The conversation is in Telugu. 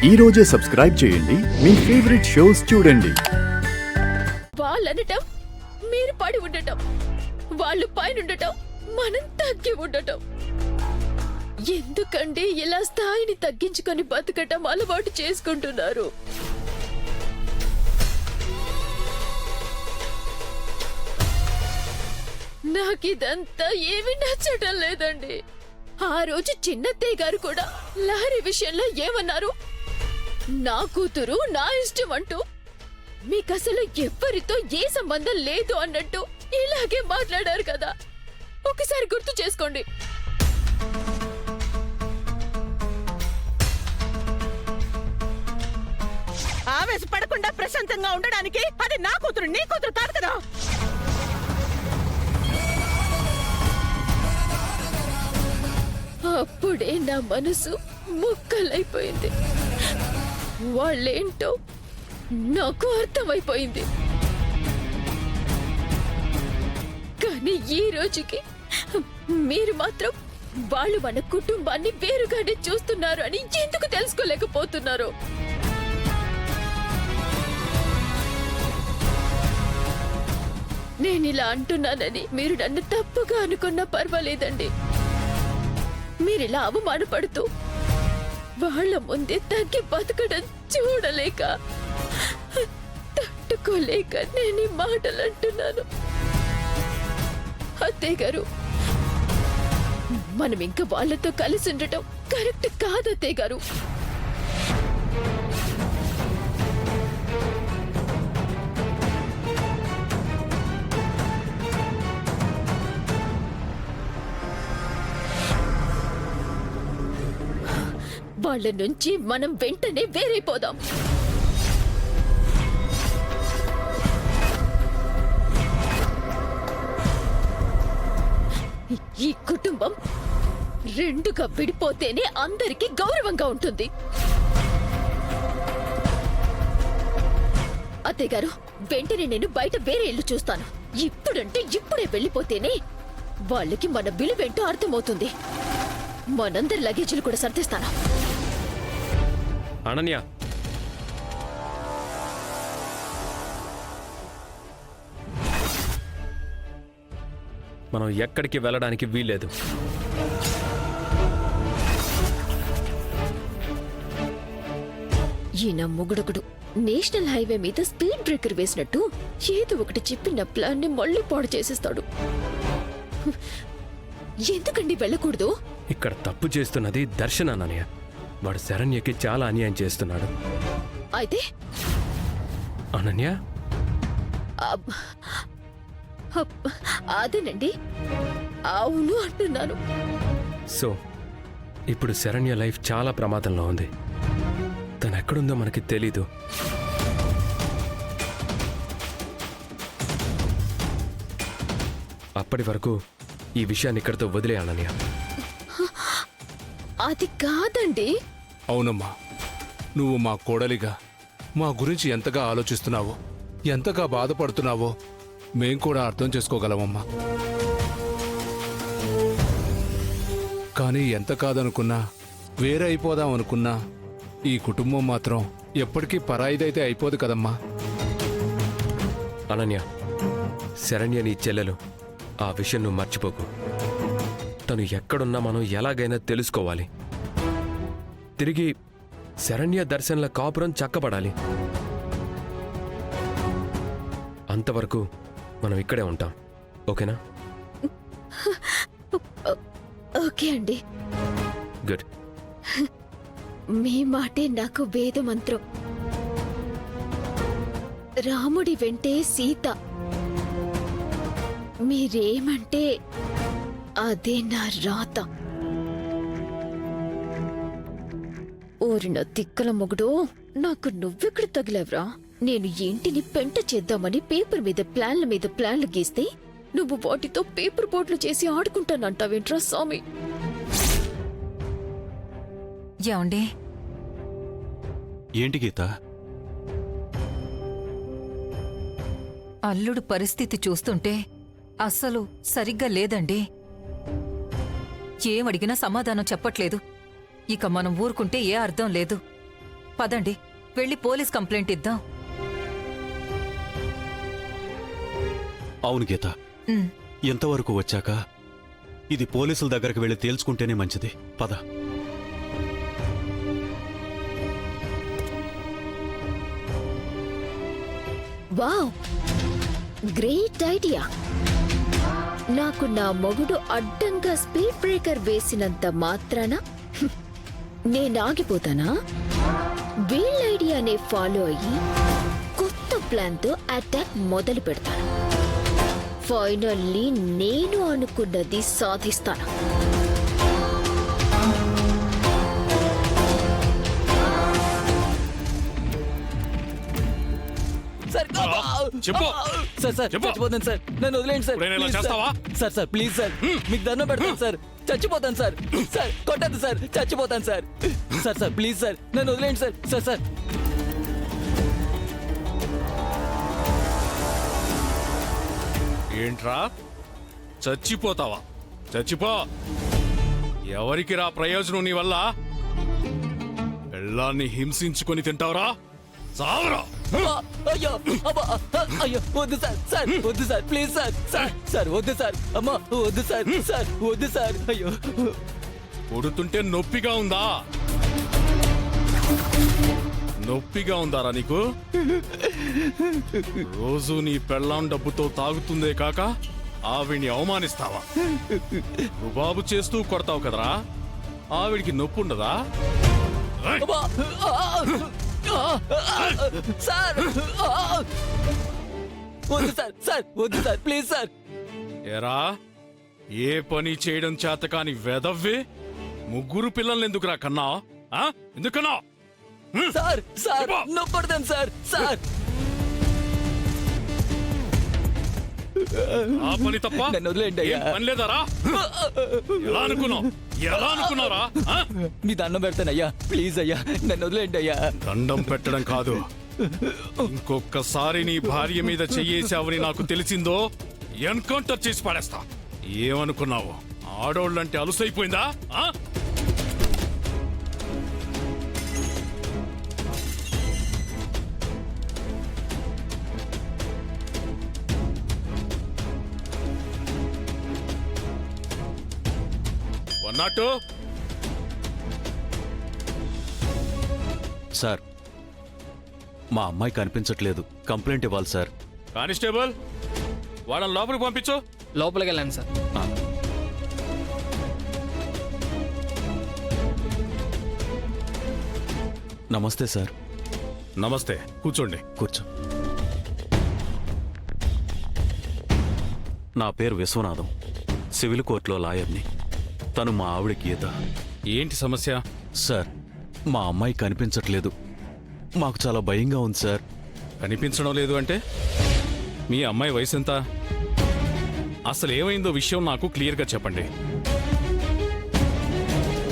ఈ రోజే సబ్స్క్రైబ్ చేయండి మీ ఫేవరెట్ షోస్ చూడండి. వాళ్ళనటం మీరు పడి ఉండటం, వాళ్ళు పైన ఉండటం, మనం తగ్గి ఉండటం. ఎందుకండి ఇలా స్థాయిని తగ్గించుకొని బతకటం అలవాటు చేసుకుంటున్నారు? నాకిదంతా ఏమీ నచ్చటం లేదండి. ఆ రోజు చిన్నత్తయ్య గారు కూడా లహరి విషయంలో ఏమన్నారు? నా కూతురు నా ఇష్టం అంటూ, మీకసలు ఎవ్వరితో ఏ సంబంధం లేదు అన్నట్టు ఇలాగే మాట్లాడారు కదా. ఒకసారి గుర్తు చేసుకోండి. ఆవేశపడకుండా ప్రశాంతంగా ఉండడానికి అది నా కూతురు, నీ కూతురు కాదు కదా. అప్పుడే నా మనసు ముక్కలైపోయింది. వాళ్ళేంటో నాకు అర్థమైపోయింది. కానీ ఈ రోజుకి మీరు మాత్రం వాళ్ళు మన కుటుంబాన్ని వేరుగానే చూస్తున్నారు అని ఎందుకు తెలుసుకోలేకపోతున్నారు? నేనిలా అంటున్నానని మీరు నన్ను తప్పుగా అనుకున్నా పర్వాలేదండి. మీరిలా అవమానపడుతూ వాళ్ళ ముందే తగ్గి బతకడం చూడలేక, తట్టుకోలేక నేను ఈ మాటలు అంటున్నాను. అత్తయ్య గారు, మనం ఇంకా వాళ్ళతో కలిసి ఉండటం కరెక్ట్ కాదు అత్తయ్య గారు. వాళ్ళ నుంచి మనం వెంటనే వేరైపోదాం. ఈ కుటుంబం రెండుగా విడిపోతేనే అందరికీ గౌరవంగా ఉంటుంది. అత్తయ్య గారు, వెంటనే నేను బయట వేరే ఇల్లు చూస్తాను. ఇప్పుడంటే ఇప్పుడే వెళ్ళిపోతేనే వాళ్ళకి మన విలువేంటో అర్థమవుతుంది. మనందరి లగేజీలు కూడా సర్దిస్తాను. అనన్య, మనం ఎక్కడికి వెళ్ళడానికి వీల్లేదు. ఈయన మొగుడొకడు నేషనల్ హైవే మీద స్పీడ్ బ్రేకర్ వేసినట్టు ఏదో ఒకటి చెప్పిన ప్లాన్ ని మళ్ళీ పాడు చేసేస్తాడు. ఎందుకండి వెళ్ళకూడదు? ఇక్కడ తప్పు చేస్తున్నది దర్శన్ అనన్య. వాడు శరణ్యకి చాలా అన్యాయం చేస్తున్నాడు. అయితే అనన్య, అదేనండి, అవును అంటున్నాను. సో ఇప్పుడు శరణ్య లైఫ్ చాలా ప్రమాదంలో ఉంది. తను ఎక్కడుందో మనకి తెలీదు. అప్పటి వరకు ఈ విషయాన్ని ఇక్కడితో వదిలే అనన్య. అది కాదండి. అవునమ్మా, నువ్వు మా కోడలిగా మా గురించి ఎంతగా ఆలోచిస్తున్నావో, ఎంతగా బాధపడుతున్నావో మేం కూడా అర్థం చేసుకోగలమమ్మా. కానీ ఎంత కాదనుకున్నా, వేరే అయిపోదాం అనుకున్నా, ఈ కుటుంబం మాత్రం ఎప్పటికీ పరాయిదైతే అయిపోదు కదమ్మా. అనన్య, శరణ్య నీ చెల్లెలు. ఆ విషయం నువ్వు మర్చిపోకు. తను ఎక్కడున్నా మనం ఎలాగైనా తెలుసుకోవాలి. తిరిగి శరణ్య దర్శన్ల కాపురం చక్కబడాలి. అంతవరకు మనం ఇక్కడే ఉంటాం. ఓకేనా? ఓకే అండి. గుడ్. మీ మాటే నాకు వేద మంత్రం. రాముడి వెంటే సీత. మీరేమంటే అదే నా రాత. ఓరిన తిక్కల మొగుడో, నాకు నువ్వెక్కడ తగిలేవరా? నేను ఇంటిని పెంట చేద్దామని పేపర్ మీద ప్లాన్లు గీస్తే నువ్వు వాటితో పేపర్ బోర్డులు చేసి ఆడుకుంటానంటావేంట్రా స్వామి? ఏమండి? ఏంటి గీత? అల్లుడు పరిస్థితి చూస్తుంటే అస్సలు సరిగ్గా లేదండి. ఏమడిగినా సమాధానం చెప్పట్లేదు. ఇక మనం ఊరుకుంటే ఏ అర్థం లేదు. పదండి వెళ్ళి పోలీస్ కంప్లైంట్ ఇద్దాం. అవును గీత, ఉమ్. ఎంతవరకు వచ్చాక ఇది పోలీసుల దగ్గరకు వెళ్ళి తేల్చుకుంటేనే మంచిది. పద. Wow, great idea. నాకు నా మొగుడు అడ్డంగా స్పీడ్ బ్రేకర్ వేసినంత మాత్రాన నేను ఆగిపోతానా? వీళ్ళ ఐడియానే ఫాలో అయ్యి కొత్త ప్లాన్తో అటాక్ మొదలు పెడతాను. ఫైనల్లీ నేను అనుకున్నది సాధిస్తాను. సార్ చెప్పు. సార్ సార్ చెప్పు. చచ్చిపోతాను సార్, నన్ను వదిలేండి సార్. ఇప్పుడైనా ఇలా ప్లీజ్ చేస్తావా? సార్ సార్ ప్లీజ్ సార్, మీకు దండం పెడతాను సార్, చచ్చిపోతాను సార్. సార్ కొట్టద్దు సార్, చచ్చిపోతాను sir. Sir sir please sir, నన్ను వదిలేండి సార్. సార్ సార్ ఏంట్రా చచ్చిపోతావా? చచ్చిపో. ఎవరికి రా ప్రయోజనం నీ వల్ల? పెళ్ళాన్ని హింసించుకొని తింటావురా? సావరా. అబ్బా, అయ్యో అబ్బా, అయ్యో వద్దు సార్. సార్ వద్దు sir, please sir. Sir sir వద్దు సార్, అమ్మా వద్దు సార్. సార్ వద్దు సార్. అయ్యో కొడుతుంటే నొప్పిగా ఉందా? నొప్పిగా ఉందారా నీకు? రోజు నీ పెళ్ళాం డబ్బుతో తాగుతుందే కాక ఆవిడ్ని అవమానిస్తావా? రుబాబు చేస్తూ కొడతావు కదరా, ఆవిడికి నొప్పి ఉండదా? ఏయ్! అబ్బా, సార్ వద్దు సార్. సార్ వద్దు సార్, ప్లీజ్ సార్. ఏరా, ఏ పని చేయడం చేతకాని వెదవ్వే ముగ్గురు పిల్లల్ని ఎందుకురా కన్నా? ఎందుకన్నా? సార్ సార్ చెప్పు. నొప్పడతాను సార్. సార్ ఆ పని తప్ప నన్ను వదిలేండి అయ్యా. ఏం పని లేదారా? ఎలా అనుకున్నావు? ఎలా అనుకున్నారా? మీ దండం పెడతాను అయ్యా, ప్లీజ్ అయ్యా, నన్ను వదిలేండి అయ్యా. దండం పెట్టడం కాదు, ఇంకొకసారి నీ భార్య మీద చెయ్యేశావని నాకు తెలిసిందో ఎన్కౌంటర్ చేసి పడేస్తా. ఏమనుకున్నావు? ఆడోళ్ళంటే అలుసైపోయిందా? వన్నాటు సార్, మా అమ్మాయి కనిపించట్లేదు. కంప్లైంట్ ఇవ్వాలి సార్. కానిస్టేబుల్, వాళ్ళని లోపలికి పంపించు. లోపలికి వెళ్ళండి సార్. ఆ. నమస్తే సార్. నమస్తే, కూర్చోండి. కూర్చో. నా పేరు విశ్వనాథం, సివిల్ కోర్టులో లాయర్ని. తను మా ఆవిడ గీత. ఏంటి సమస్య? సార్, మా అమ్మాయి కనిపించట్లేదు. మాకు చాలా భయంగా ఉంది సార్. కనిపించడం లేదు అంటే మీ అమ్మాయి వయసు ఎంత? అసలు ఏమైందో విషయం నాకు క్లియర్గా చెప్పండి.